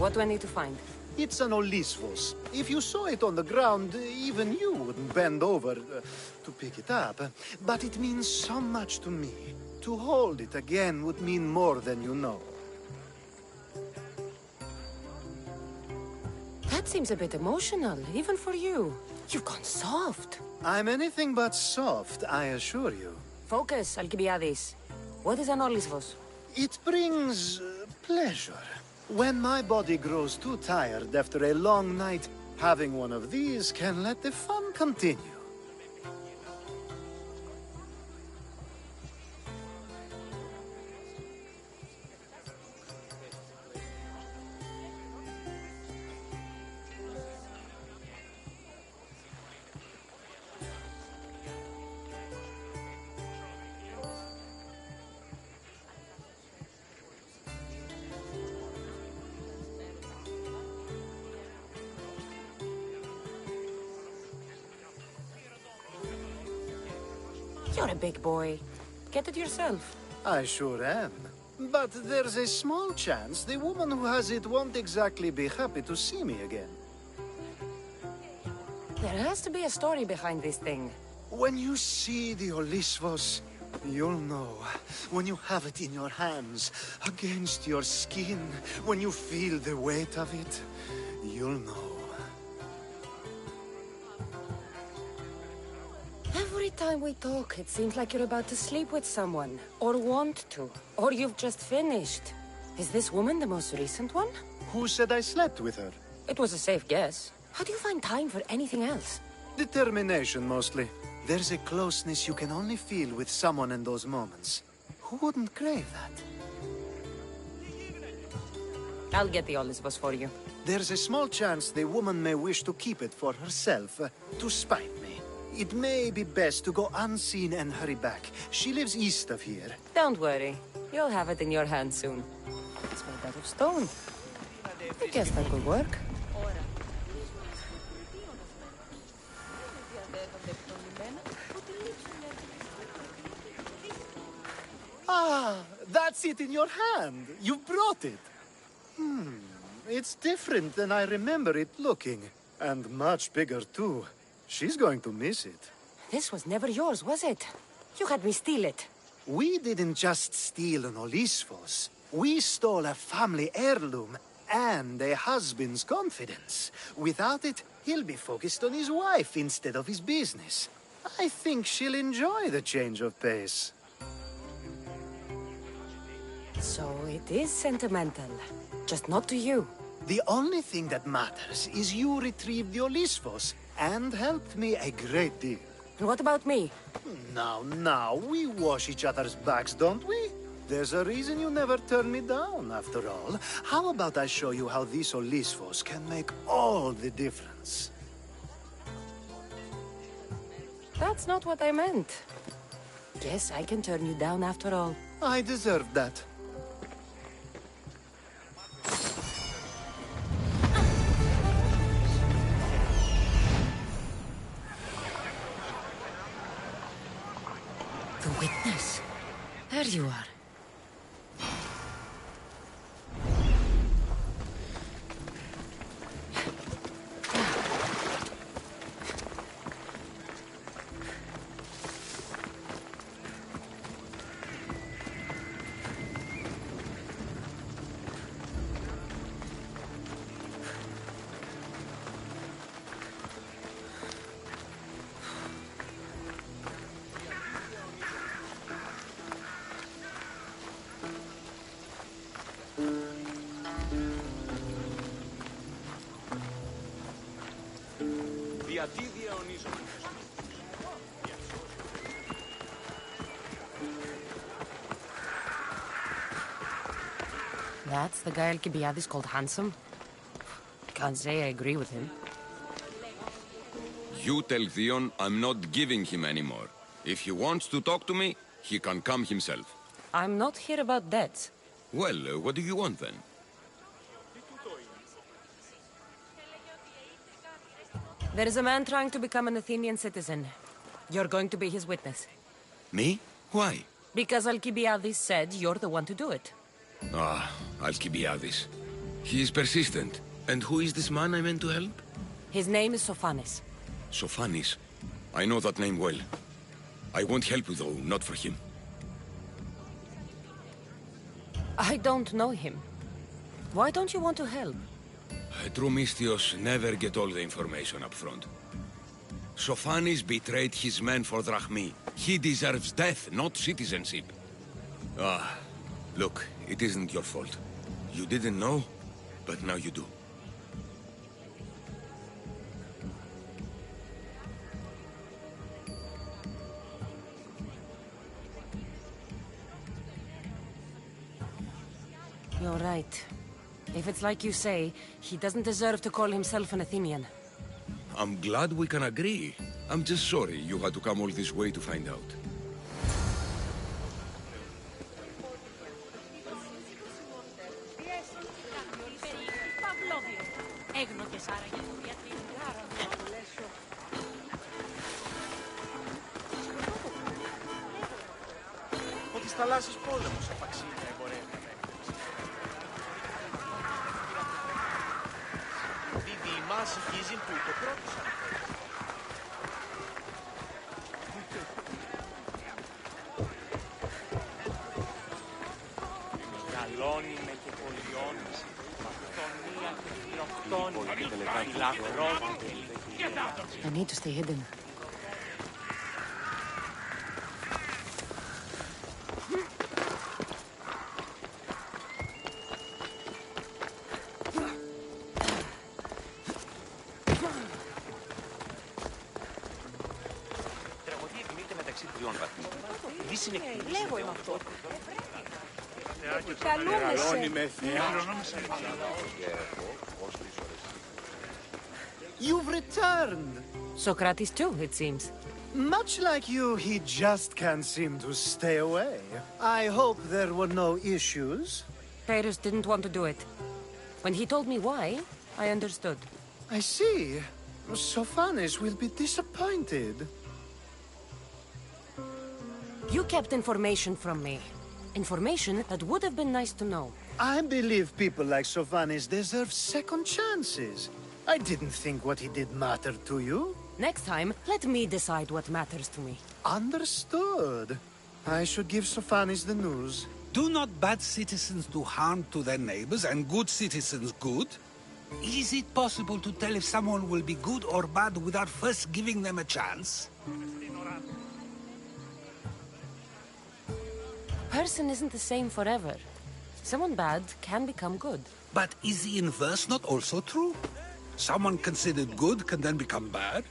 What do I need to find? It's an Olisvos. If you saw it on the ground, even you wouldn't bend over to pick it up. But it means so much to me. To hold it again would mean more than you know. That seems a bit emotional, even for you. You've gone soft. I'm anything but soft, I assure you. Focus, Alcibiades. What is an Olisvos? It brings pleasure. When my body grows too tired after a long night, having one of these can let the fun continue. You're a big boy. Get it yourself. I sure am. But there's a small chance the woman who has it won't exactly be happy to see me again. There has to be a story behind this thing. When you see the Olisvos, you'll know. When you have it in your hands, against your skin, when you feel the weight of it, you'll know. Every time we talk, it seems like you're about to sleep with someone. Or want to. Or you've just finished. Is this woman the most recent one? Who said I slept with her? It was a safe guess. How do you find time for anything else? Determination, mostly. There's a closeness you can only feel with someone in those moments. Who wouldn't crave that? I'll get the Olisvos for you. There's a small chance the woman may wish to keep it for herself, to spite me. It may be best to go unseen and hurry back. She lives east of here. Don't worry. You'll have it in your hand soon. It's made out of stone. I guess that could work. Ah, that's it in your hand. You brought it. It's different than I remember it looking. And much bigger, too. She's going to miss it. This was never yours, was it? You had me steal it. We didn't just steal an Olisvos. We stole a family heirloom and a husband's confidence. Without it, he'll be focused on his wife instead of his business. I think she'll enjoy the change of pace. So it is sentimental. Just not to you. The only thing that matters is you retrieved the Olisvos and helped me a great deal. And what about me? Now, we wash each other's backs, don't we? There's a reason you never turn me down, after all. How about I show you how these Olisvos can make all the difference? That's not what I meant. Yes, I can turn you down after all. I deserve that. The witness. There you are. That's the guy Alcibiades called handsome? Can't say I agree with him. You tell Theon I'm not giving him anymore. If he wants to talk to me, he can come himself. I'm not here about debts. Well, what do you want then? There is a man trying to become an Athenian citizen. You're going to be his witness. Me? Why? Because Alcibiades said you're the one to do it. Ah, Alcibiades. He is persistent. And who is this man I meant to help? His name is Sophanis. Sophanis. I know that name well. I want help though, not for him. I don't know him. Why don't you want to help? True Mystios never get all the information up front. Sophanis betrayed his men for Drachmi. He deserves death, not citizenship. Ah, look, it isn't your fault. You didn't know, but now you do. You're right. If it's like you say, he doesn't deserve to call himself an Athenian. I'm glad we can agree. I'm just sorry you had to come all this way to find out. Ο της θαλάσσης πόλεμος απαξίνια εμπορεύεται. Δίδυ μας χίζιν που το κρότησαν. Γαλόνι με και πολιώνεις, παυτονία και χειροκτόνη, φυλακρών και λυκεία. I need to stay hidden. You've returned! Socrates too, it seems. Much like you, he just can't seem to stay away. I hope there were no issues. Pyrrhus didn't want to do it. When he told me why, I understood. I see. Sophanis will be disappointed. You kept information from me. Information that would have been nice to know. I believe people like Sophanis deserve second chances. I didn't think what he did mattered to you. Next time, let me decide what matters to me. Understood. I should give Sophanis the news. Do not bad citizens do harm to their neighbors and good citizens good? Is it possible to tell if someone will be good or bad without first giving them a chance? Person isn't the same forever. Someone bad can become good. But is the inverse not also true? Someone considered good can then become bad?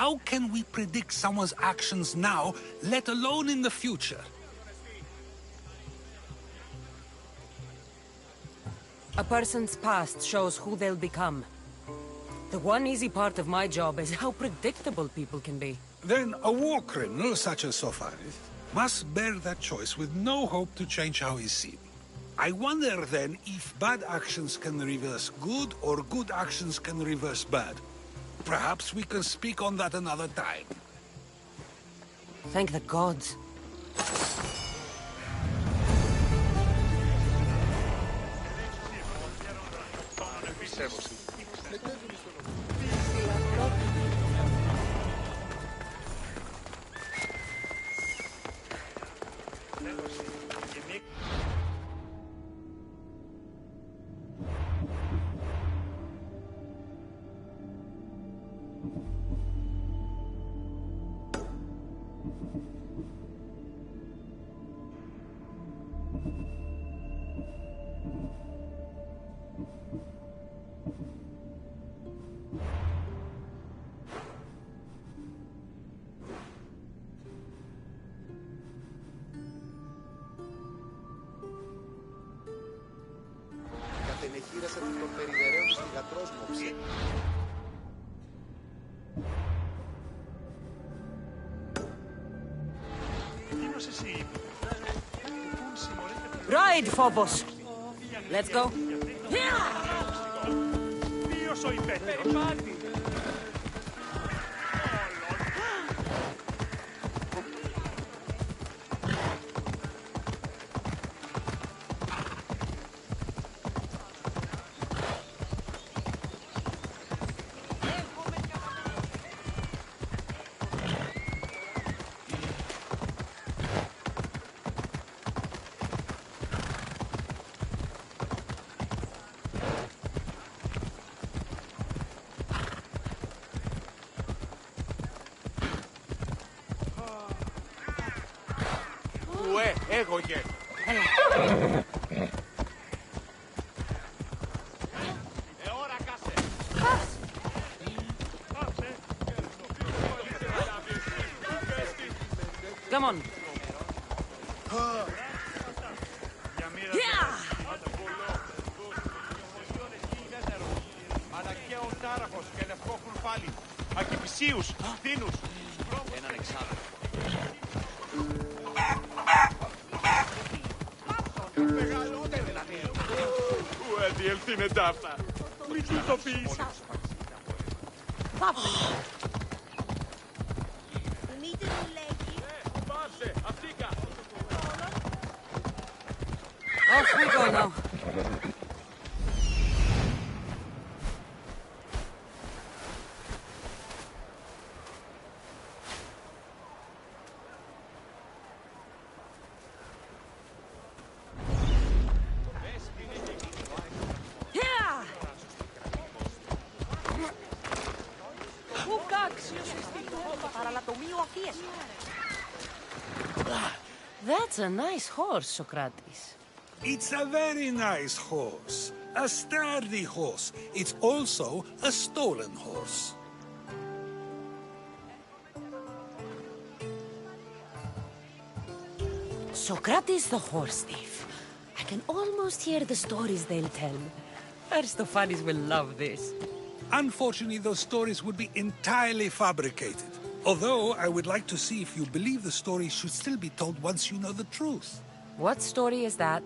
How can we predict someone's actions now, let alone in the future? A person's past shows who they'll become. The one easy part of my job is how predictable people can be. Then a war criminal such as Sophanis must bear that choice with no hope to change how he's seen. I wonder then if bad actions can reverse good or good actions can reverse bad. Perhaps we can speak on that another time. Thank the gods. Κατενεχείρασε την των περιδερέων της θυγατρός μου ψή. Γίνος εσύ. Ride, Phobos! Let's go. Ποιος ο υπέτειος. Έγωγε. Come on. Αναγκαίος τάραχος και λευκό κουρφάλι. Ακυπησίους, δίνους. Έναν εξάδελφο. Μεγαλώνε δηλαδή. Ου, διελθύνε ταύτα. Μην του το πεις. Πάσε, αυτήκα. Off we go now. That's a nice horse, Socrates. It's a very nice horse. A sturdy horse. It's also a stolen horse. Socrates the horse thief. I can almost hear the stories they'll tell. Aristophanes will love this. Unfortunately, those stories would be entirely fabricated. Although, I would like to see if you believe the stories should still be told once you know the truth. What story is that?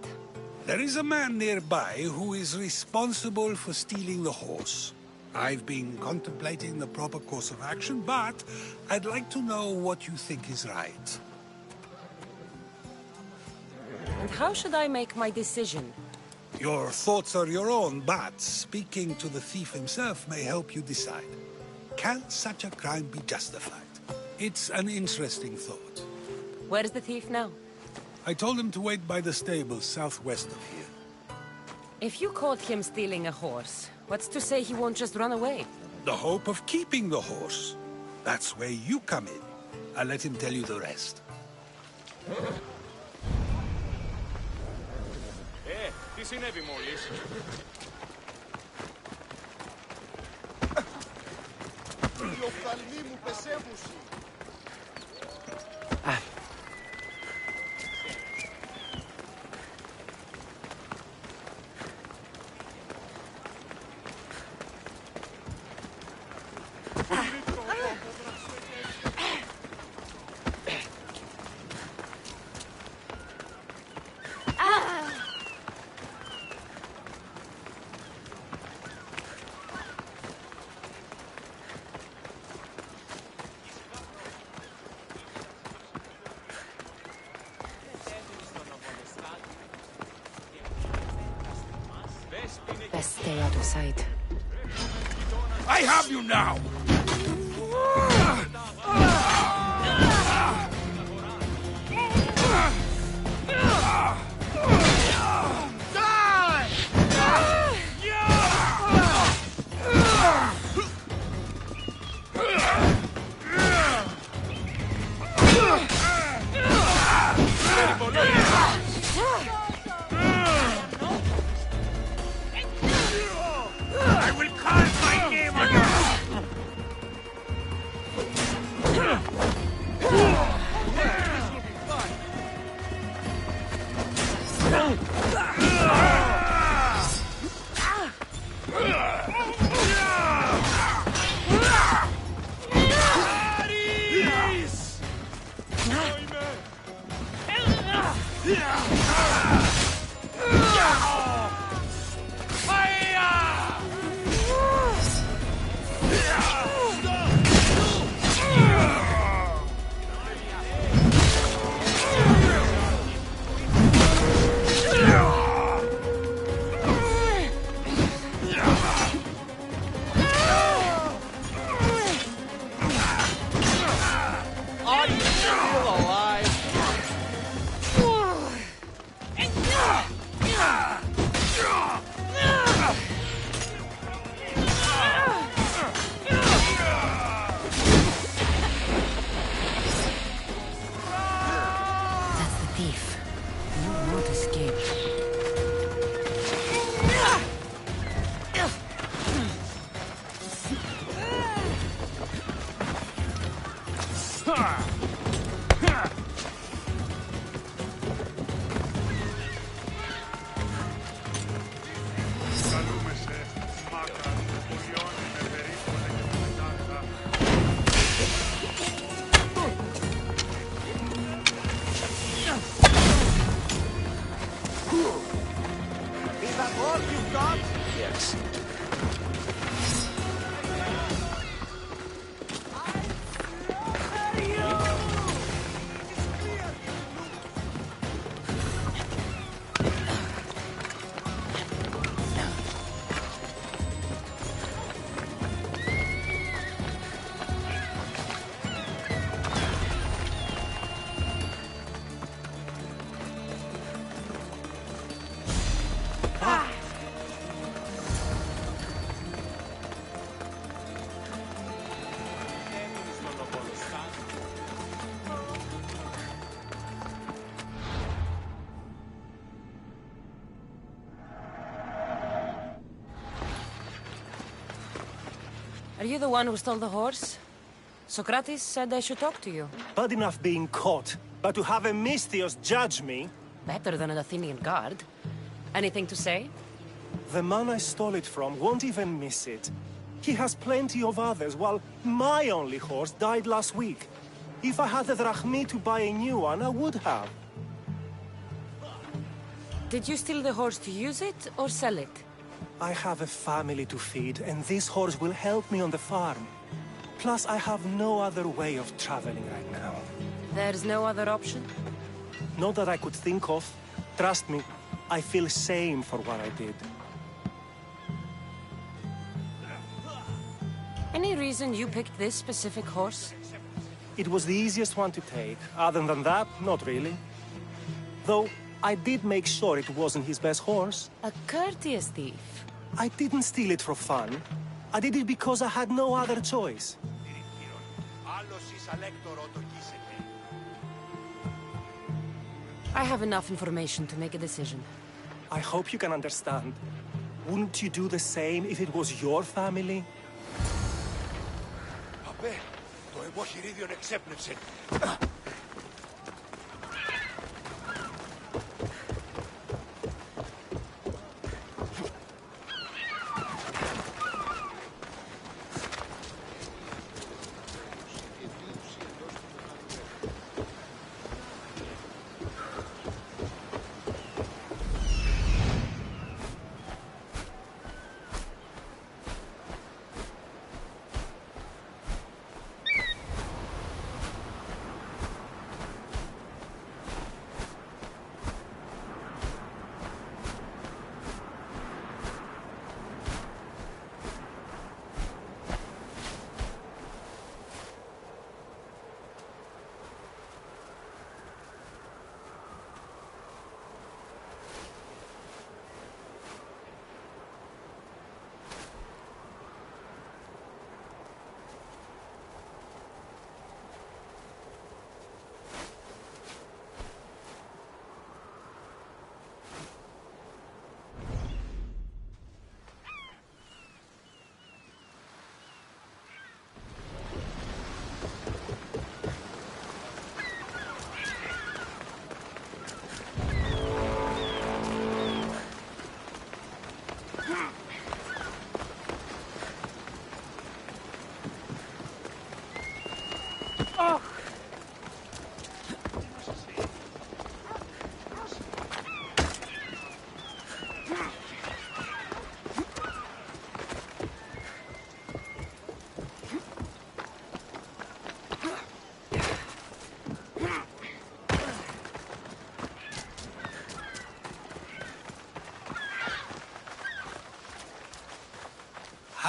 There is a man nearby who is responsible for stealing the horse. I've been contemplating the proper course of action, but I'd like to know what you think is right. And how should I make my decision? Your thoughts are your own, but speaking to the thief himself may help you decide. Can such a crime be justified? It's an interesting thought. Where is the thief now? I told him to wait by the stables southwest of here. If you caught him stealing a horse, what's to say he won't just run away? The hope of keeping the horse. That's where you come in. I'll let him tell you the rest. Τι συνέβη μόλις? Οι οφθαλμοί μου πεσέβουσι. Best stay out of sight. I have you now! Are you the one who stole the horse? Socrates said I should talk to you. Bad enough being caught, but to have a Misthios judge me? Better than an Athenian guard. Anything to say? The man I stole it from won't even miss it. He has plenty of others, while my only horse died last week. If I had the drachmi to buy a new one, I would have. Did you steal the horse to use it, or sell it? I have a family to feed, and this horse will help me on the farm. Plus, I have no other way of traveling right now. There's no other option? Not that I could think of. Trust me, I feel shame for what I did. Any reason you picked this specific horse? It was the easiest one to take. Other than that, not really. Though, I did make sure it wasn't his best horse. A courteous thief. I didn't steal it for fun. I did it because I had no other choice. I have enough information to make a decision. I hope you can understand. Wouldn't you do the same if it was your family? Παπέ, το εμποχειρίδιον εξέπνευσε.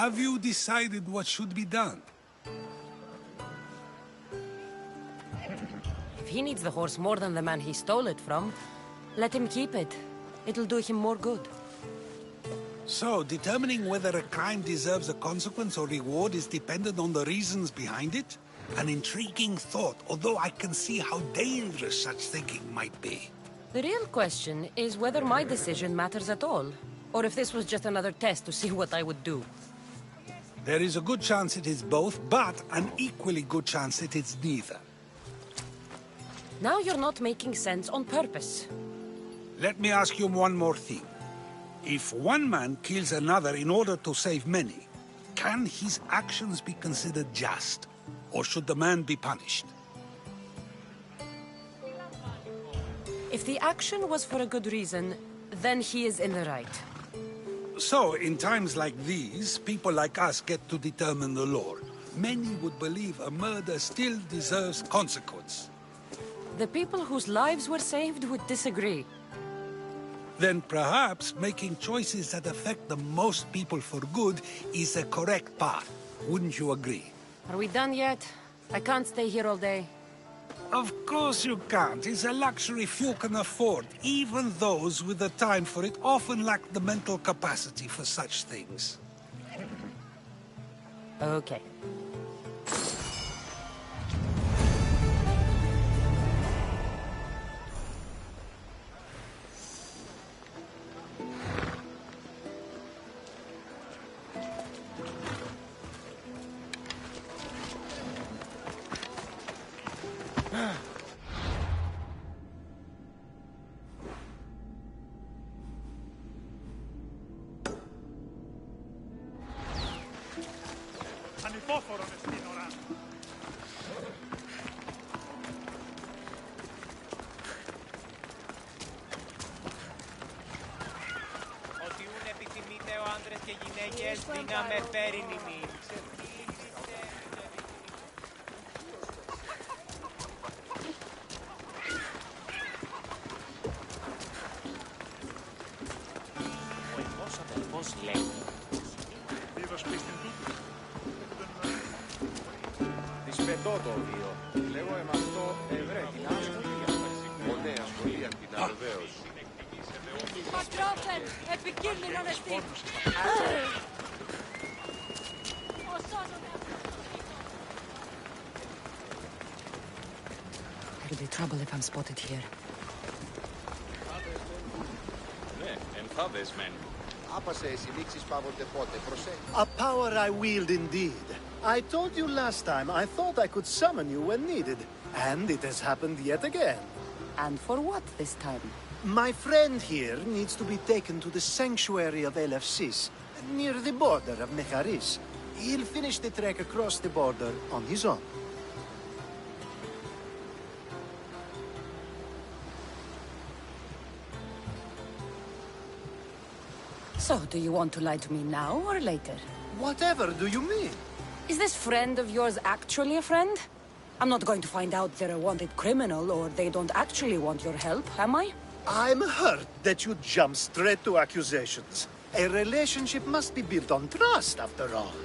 Have you decided what should be done? If he needs the horse more than the man he stole it from, let him keep it. It'll do him more good. So, determining whether a crime deserves a consequence or reward is dependent on the reasons behind it? An intriguing thought, although I can see how dangerous such thinking might be. The real question is whether my decision matters at all, or if this was just another test to see what I would do. There is a good chance it is both, but an equally good chance it is neither. Now you're not making sense on purpose. Let me ask you one more thing. If one man kills another in order to save many, can his actions be considered just? Or should the man be punished? If the action was for a good reason, then he is in the right. So, in times like these, people like us get to determine the law. Many would believe a murder still deserves consequence. The people whose lives were saved would disagree. Then perhaps making choices that affect the most people for good is a correct path. Wouldn't you agree? Are we done yet? I can't stay here all day. Of course you can't. It's a luxury few can afford. Even those with the time for it often lack the mental capacity for such things. Okay. Ανυπόφορο με στην ώρα. Ότι ούν επιθυμείτε ο άντρες και γυναίκες δύναμε φέρειν ημίν. Ο ειδός αδελφός λέει. Είδος πίστην του. Δυσπετώ το οδείο. Λέγω αυτό Εβραίοι. Ποτέ ασχολίαν την αρβαίωση. Πατρόφεν, επικίνδυνον εστί. There'll be trouble if I'm spotted here. Ναι, εμφάδες μεν. Άπασε εσύ λήξεις πάβονται πότε. Προσέχει. A power I wield indeed. I told you last time I thought I could summon you when needed. And it has happened yet again. And for what this time? My friend here needs to be taken to the sanctuary of Elefsis, near the border of Mecharis. He'll finish the trek across the border on his own. So, do you want to lie to me now or later? Whatever do you mean? Is this friend of yours actually a friend? I'm not going to find out they're a wanted criminal or they don't actually want your help, am I? I'm hurt that you jump straight to accusations. A relationship must be built on trust, after all.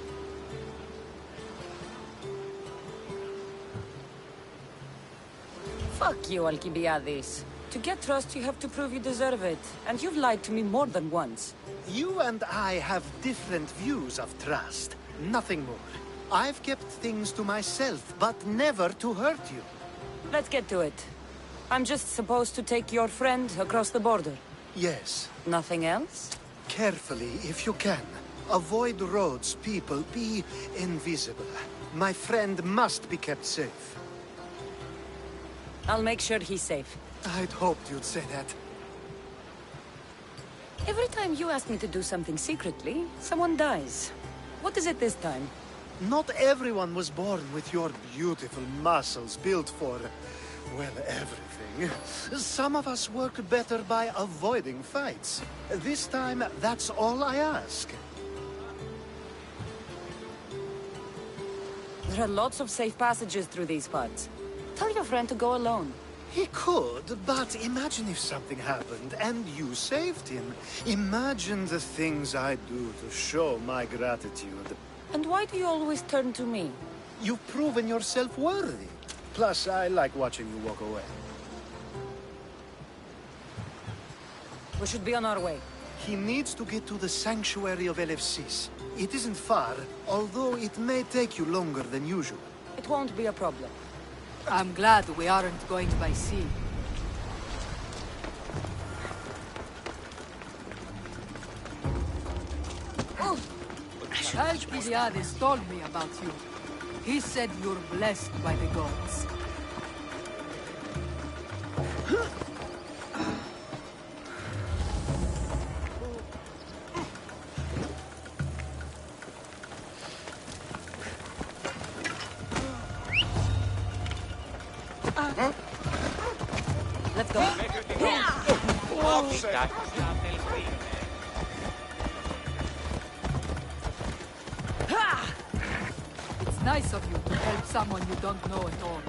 Fuck you, Alcibiades. To get trust, you have to prove you deserve it. And you've lied to me more than once. You and I have different views of trust. Nothing more. I've kept things to myself, but never to hurt you. Let's get to it. I'm just supposed to take your friend across the border. Yes. Nothing else? Carefully, if you can. Avoid roads, people. Be invisible. My friend must be kept safe. I'll make sure he's safe. I'd hoped you'd say that. Every time you ask me to do something secretly, someone dies. What is it this time? Not everyone was born with your beautiful muscles built for, well, everything. Some of us work better by avoiding fights. This time, that's all I ask. There are lots of safe passages through these parts. Tell your friend to go alone. He could, but imagine if something happened and you saved him. Imagine the things I'd do to show my gratitude. And why do you always turn to me? You've proven yourself worthy. Plus, I like watching you walk away. We should be on our way. He needs to get to the sanctuary of Elefsis. It isn't far, although it may take you longer than usual. It won't be a problem. I'm glad we aren't going by sea. Alcibiades told me about you. He said you're blessed by the gods. Let's go. nice of you to help someone you don't know at all.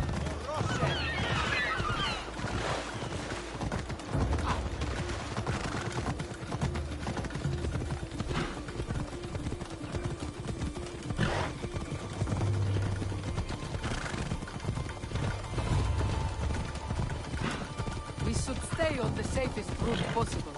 We should stay on the safest route possible.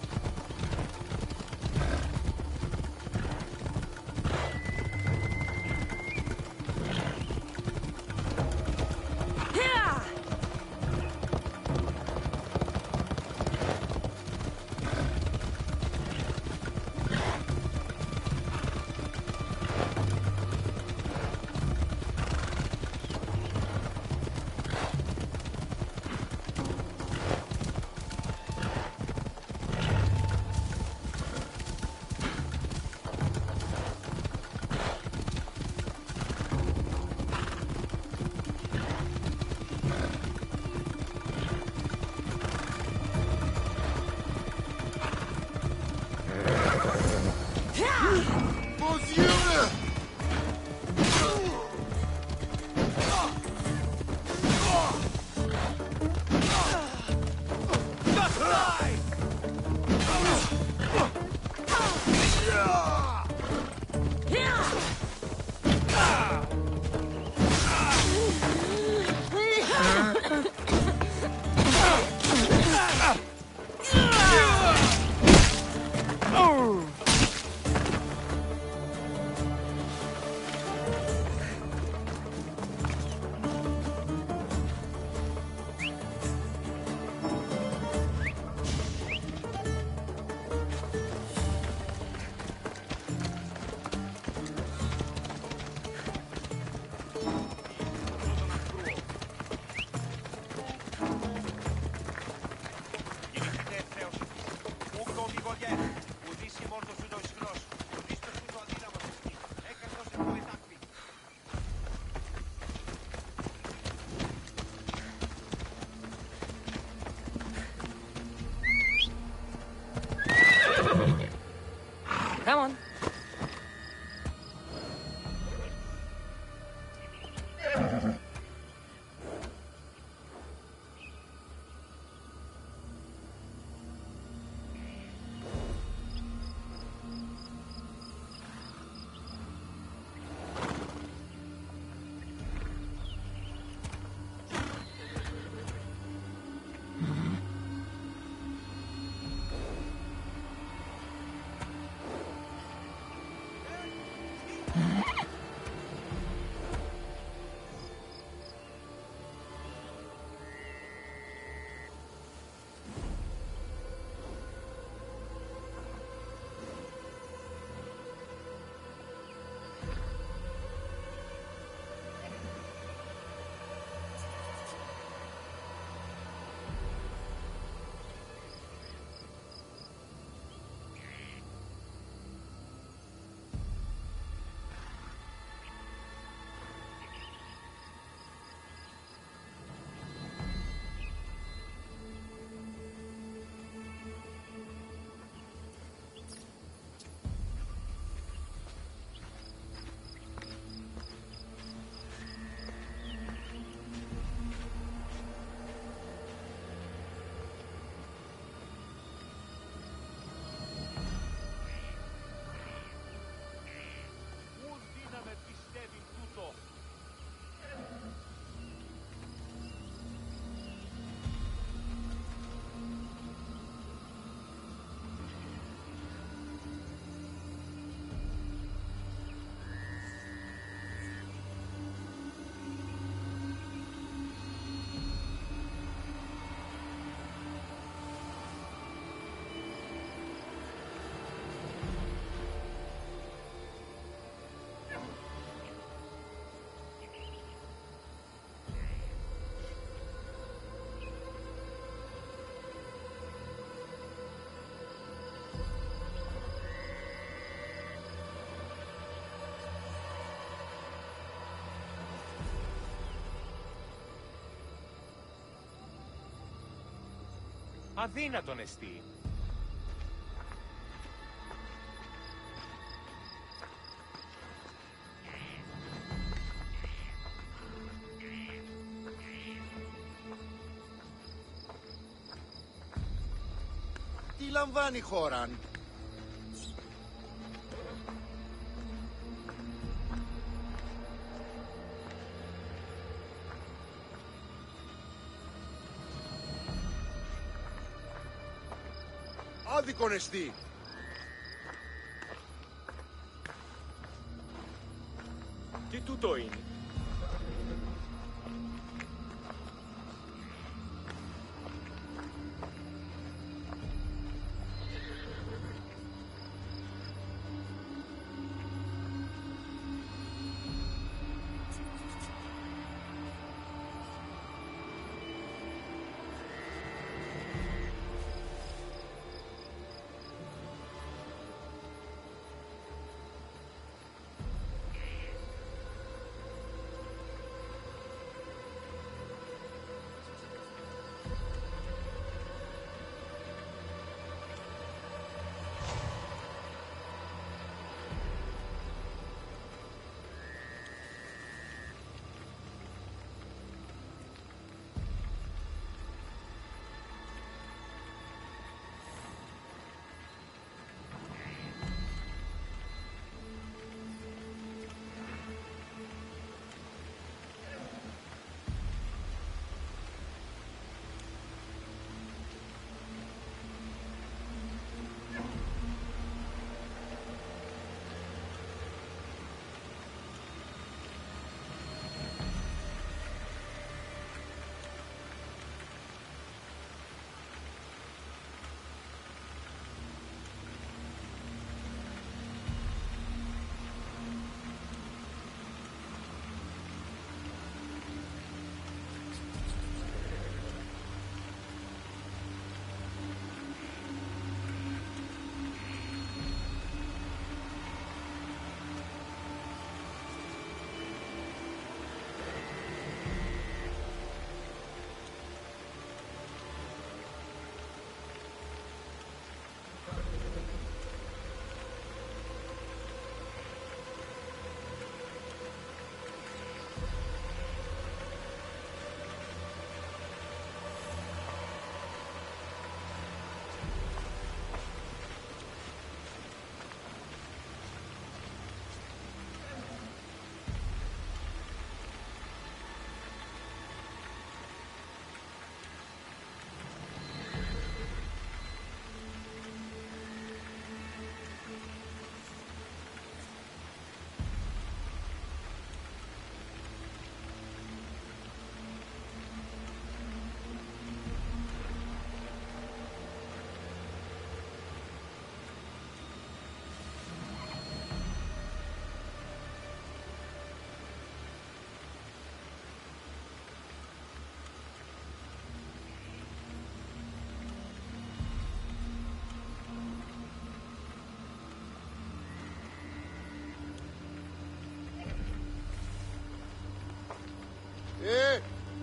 Come on. Αδύνατον εστί. λαμβάνει χώρα. Άδικον εστί. Τι τούτο είναι?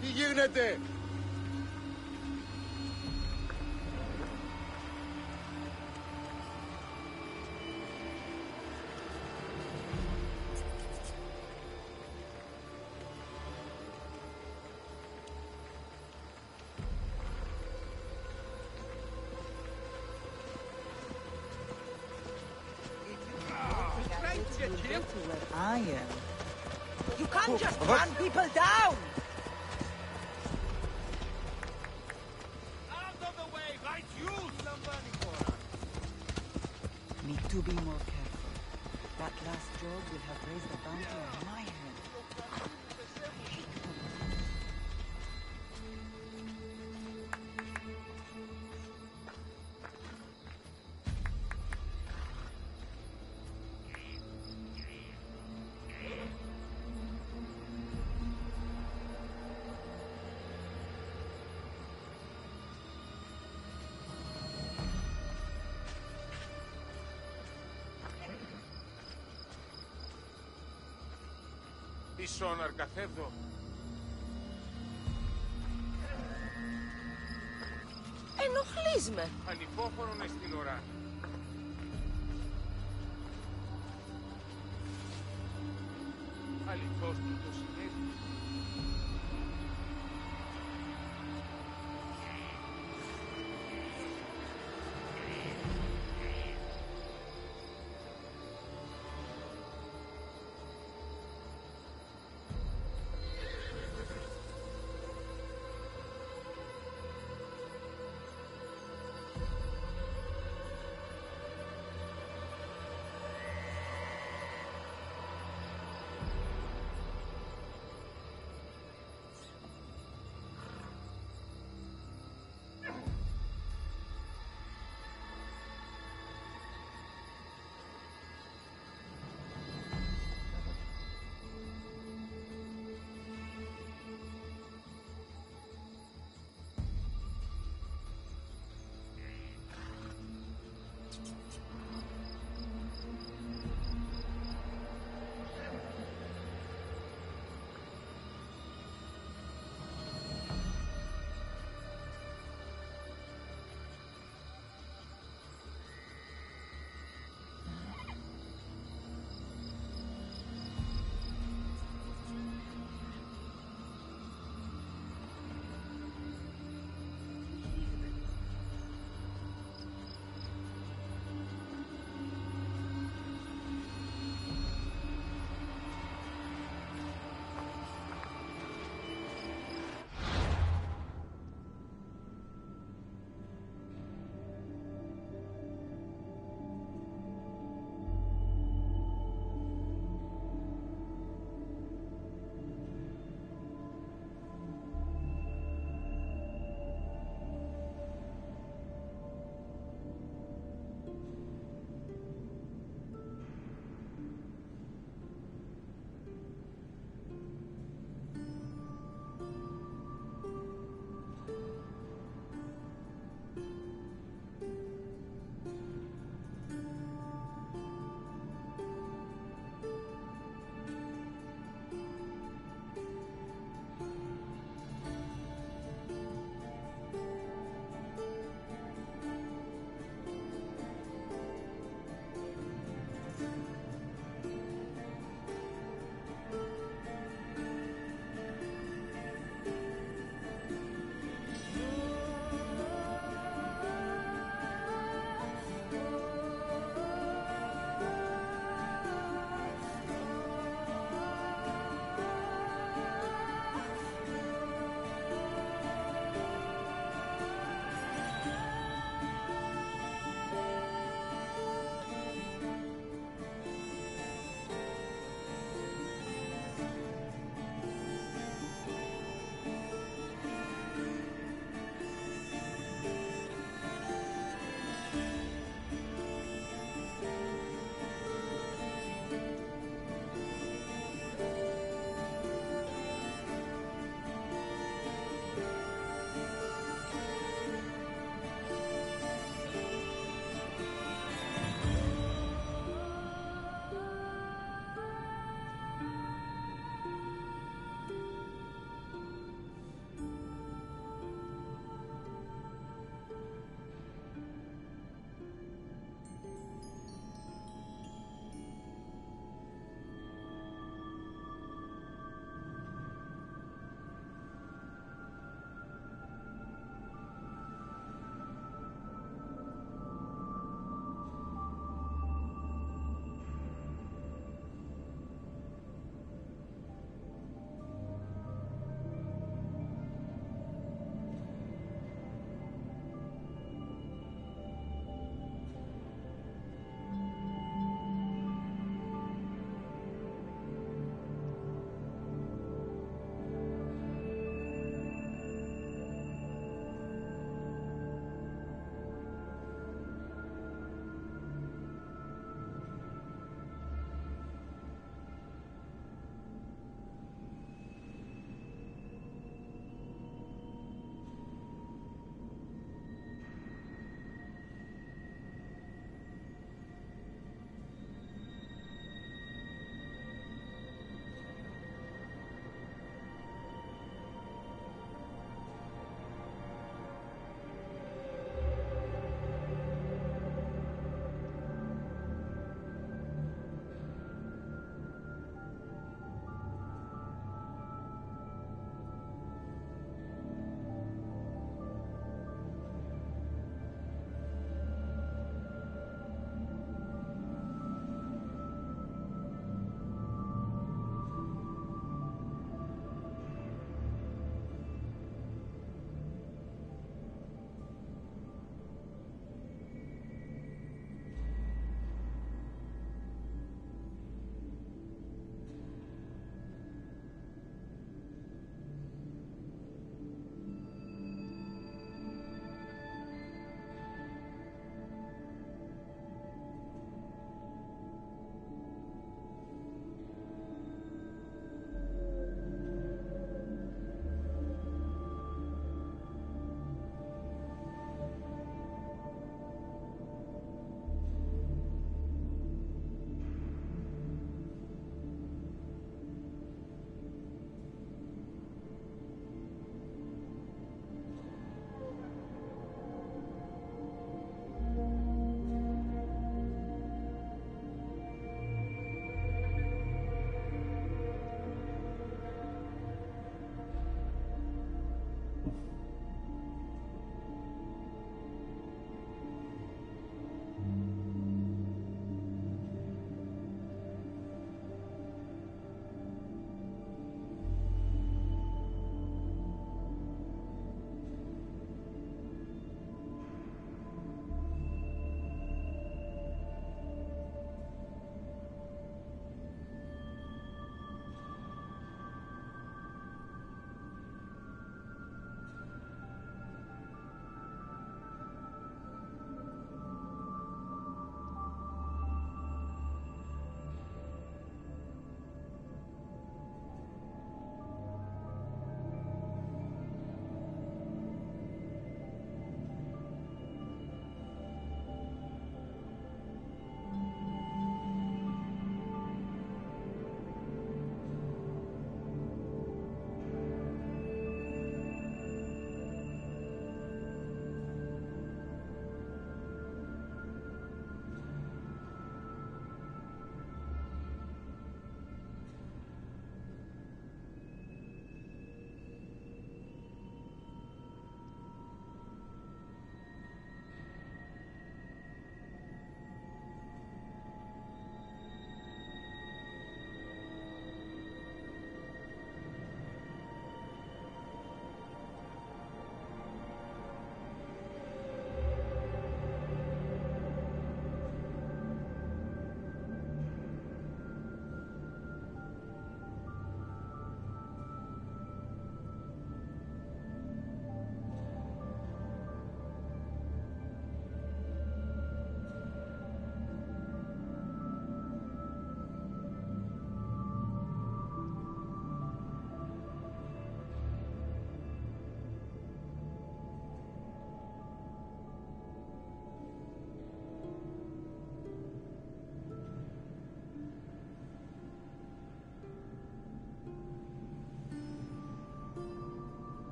Τι γίνεται? I am. You can't just run people down! Out of the way, right you, λαμβάνει χώρα. Need to be more careful. That last job will have raised the bounty on my head. Ισόν αρκαθεύδο. Ενοχλείς με. Ανυπόφορον εστιν ώρα. Αληθώς του το συνέβη.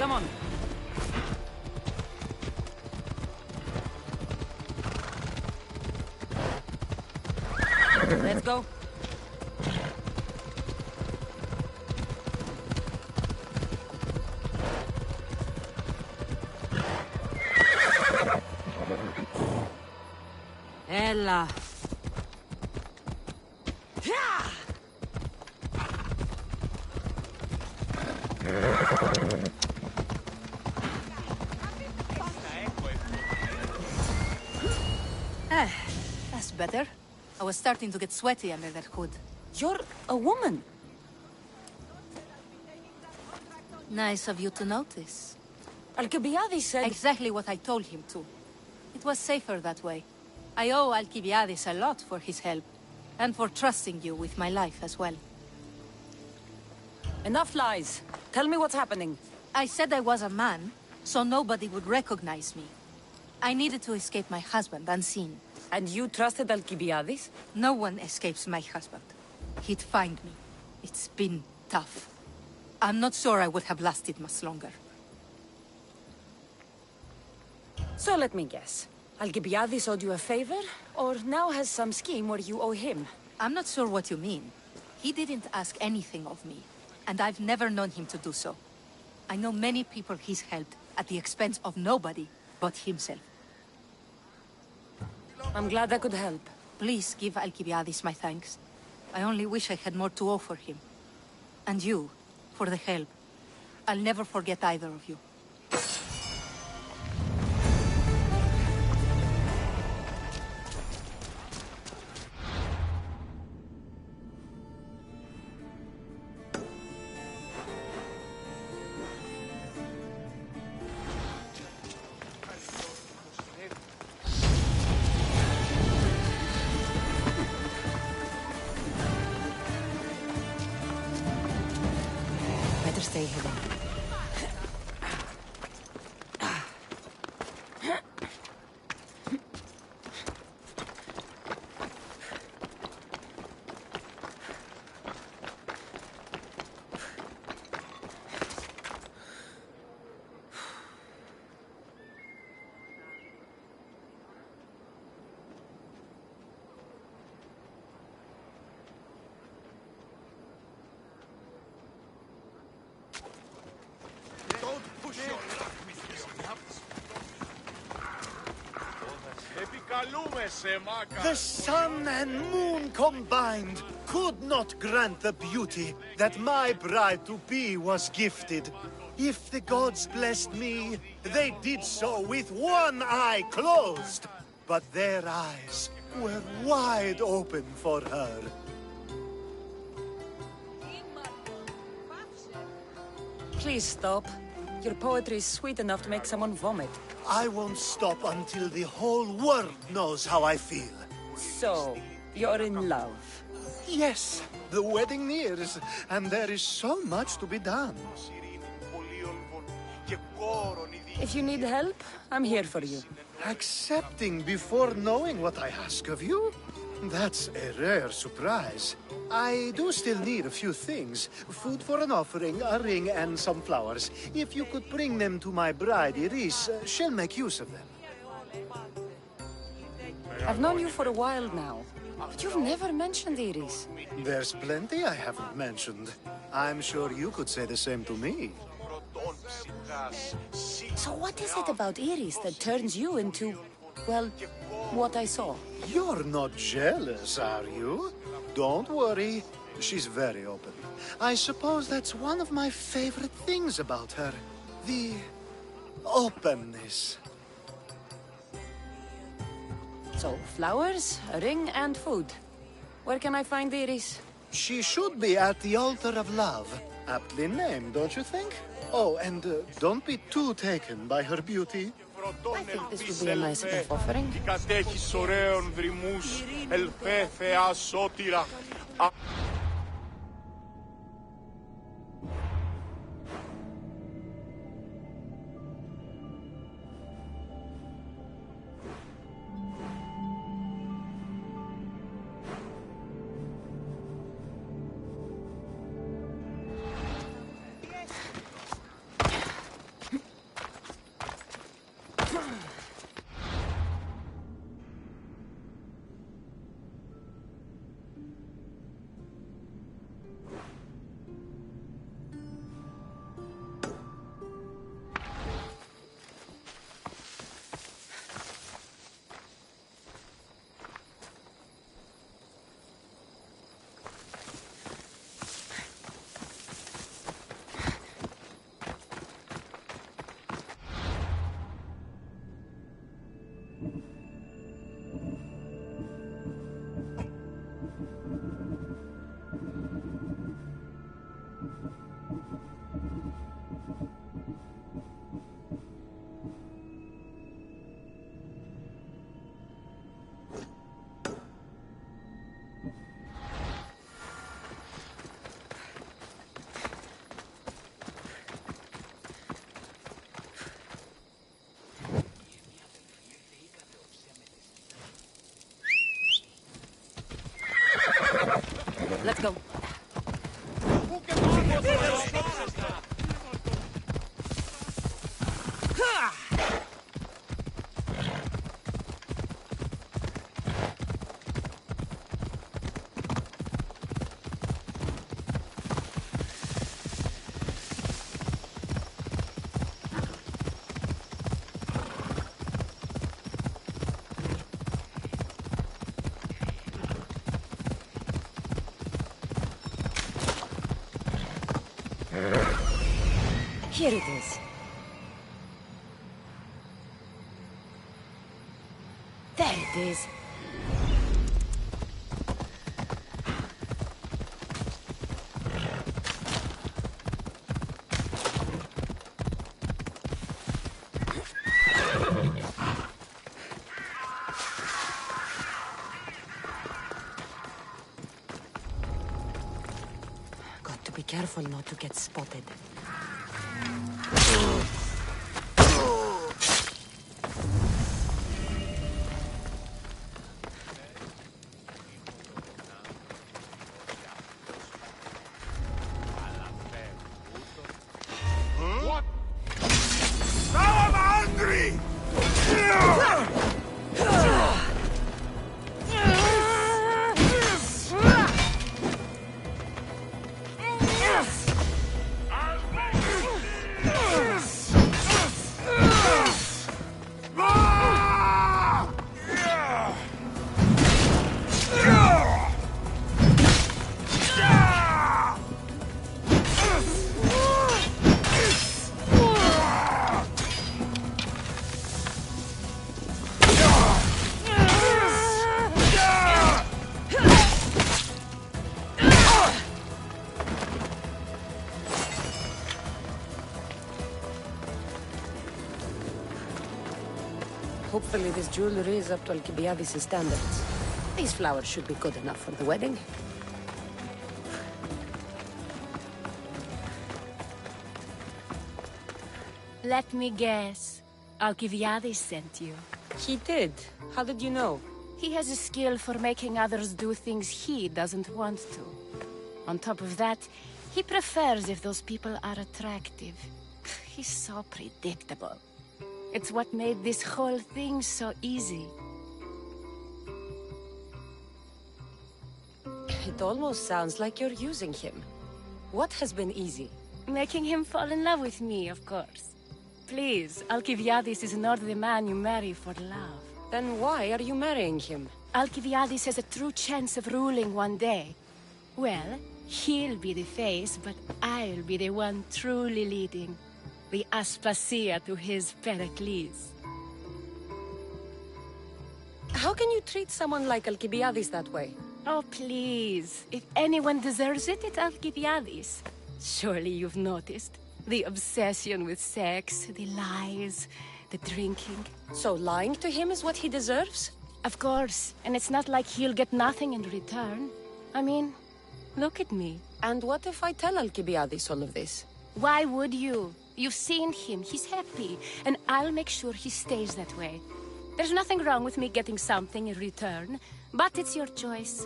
Come on. Let's go. Ella. That's better. I was starting to get sweaty under that hood. You're a woman. Nice of you to notice. Alcibiades said... Exactly what I told him to. It was safer that way. I owe Alcibiades a lot for his help, and for trusting you with my life as well. Enough lies. Tell me what's happening. I said I was a man, so nobody would recognize me. I needed to escape my husband unseen. And you trusted Alcibiades? No one escapes my husband. He'd find me. It's been tough. I'm not sure I would have lasted much longer. So let me guess. Alcibiades owed you a favor, or now has some scheme where you owe him? I'm not sure what you mean. He didn't ask anything of me, and I've never known him to do so. I know many people he's helped at the expense of nobody but himself. I'm glad I could help. Please give Alcibiades my thanks. I only wish I had more to offer him. And you, for the help. I'll never forget either of you. Better stay hidden. The sun and moon combined could not grant the beauty that my bride-to-be was gifted. If the gods blessed me, they did so with one eye closed. But their eyes were wide open for her. Please stop. Your poetry is sweet enough to make someone vomit. I won't stop until the whole world knows how I feel. So, you're in love. Yes, the wedding nears, and there is so much to be done. If you need help, I'm here for you. Accepting before knowing what I ask of you? That's a rare surprise. I do still need a few things. Food for an offering, a ring, and some flowers. If you could bring them to my bride, Iris, she'll make use of them. I've known you for a while now, but you've never mentioned Iris. There's plenty I haven't mentioned. I'm sure you could say the same to me. So what is it about Iris that turns you into, well, what I saw? You're not jealous, are you? Don't worry. She's very open. I suppose that's one of my favorite things about her. The openness. So, flowers, a ring, and food. Where can I find Iris? She should be at the altar of love. Aptly named, don't you think? Oh, and don't be too taken by her beauty. I think this would be a nice enough offering. Κατέχεις ωραίων δρυμούς, ελπέ θεά σώτηρα. Let's go. Here it is. There it is. Got to be careful not to get spotted. Hopefully this jewelry is up to Alcibiades' standards. These flowers should be good enough for the wedding. Let me guess. Alcibiades sent you. He did. How did you know? He has a skill for making others do things he doesn't want to. On top of that, he prefers if those people are attractive. He's so predictable. It's what made this whole thing so easy. It almost sounds like you're using him. What has been easy? Making him fall in love with me, of course. Please, Alcibiades is not the man you marry for love. Then why are you marrying him? Alcibiades has a true chance of ruling one day. Well, he'll be the face, but I'll be the one truly leading. The Aspasia to his Pericles. How can you treat someone like Alcibiades that way? Oh, please. If anyone deserves it, it's Alcibiades. Surely you've noticed. The obsession with sex, the lies, the drinking. So lying to him is what he deserves? Of course. And it's not like he'll get nothing in return. I mean, look at me. And what if I tell Alcibiades all of this? Why would you? You've seen him, he's happy, and I'll make sure he stays that way. There's nothing wrong with me getting something in return, but it's your choice.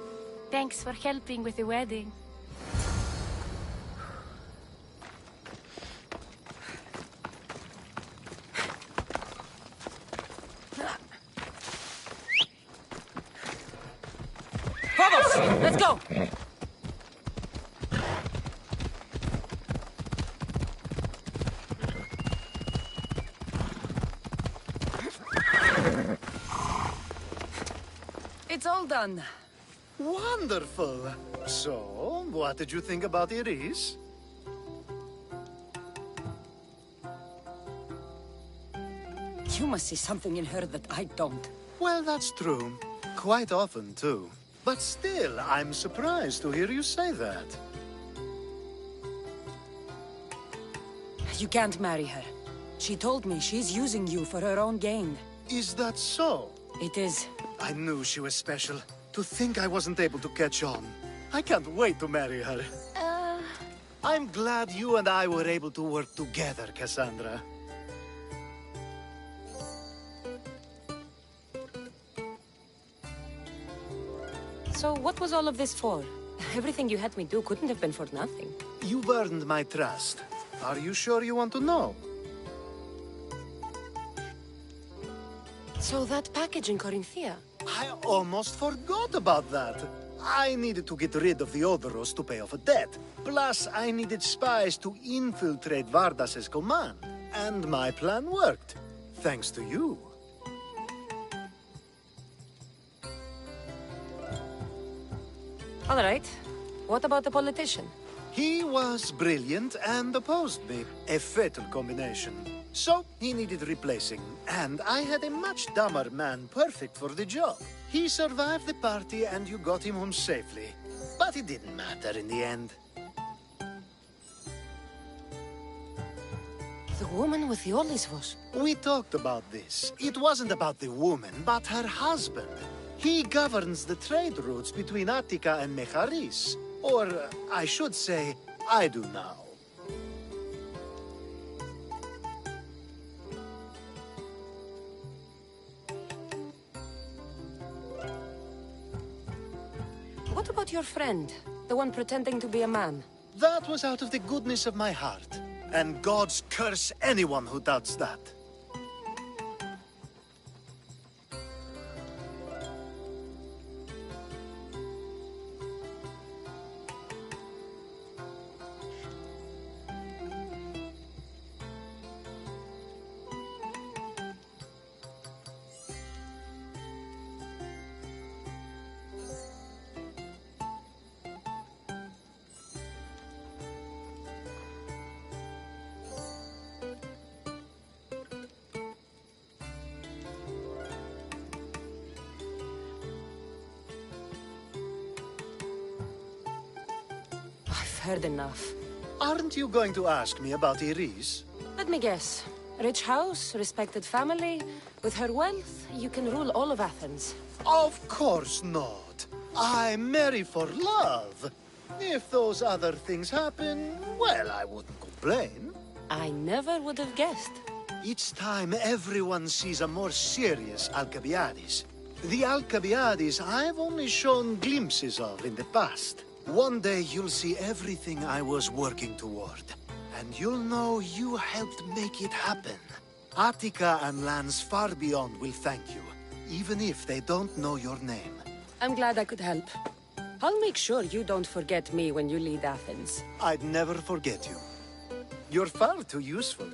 Thanks for helping with the wedding. Vamos! Let's go! It's all done. Wonderful. So, what did you think about Iris? You must see something in her that I don't. Well, that's true. Quite often, too. But still, I'm surprised to hear you say that. You can't marry her. She told me she's using you for her own gain. Is that so? It is. I knew she was special. To think I wasn't able to catch on. I can't wait to marry her. I'm glad you and I were able to work together, Cassandra. So what was all of this for? Everything you had me do couldn't have been for nothing. You've earned my trust. Are you sure you want to know? So that package in Corinthia? I almost forgot about that. I needed to get rid of the Odoros to pay off a debt. Plus, I needed spies to infiltrate Vardas's command. And my plan worked. Thanks to you. All right. What about the politician? He was brilliant and opposed me. A fatal combination. So, he needed replacing. And I had a much dumber man perfect for the job. He survived the party and you got him home safely. But it didn't matter in the end. The woman with the Olisvos. We talked about this. It wasn't about the woman, but her husband. He governs the trade routes between Attica and Mecharis. Or, I should say, I do now. What about your friend? The one pretending to be a man? That was out of the goodness of my heart. And gods curse anyone who doubts that. Heard enough. Aren't you going to ask me about Iris? Let me guess. Rich house, respected family. With her wealth, you can rule all of Athens. Of course not. I marry for love. If those other things happen, well, I wouldn't complain. I never would have guessed. Each time everyone sees a more serious Alcibiades. The Alcibiades I've only shown glimpses of in the past. One day you'll see everything I was working toward, and you'll know you helped make it happen. Attica and lands far beyond will thank you, even if they don't know your name. I'm glad I could help. I'll make sure you don't forget me when you lead Athens. I'd never forget you. You're far too useful.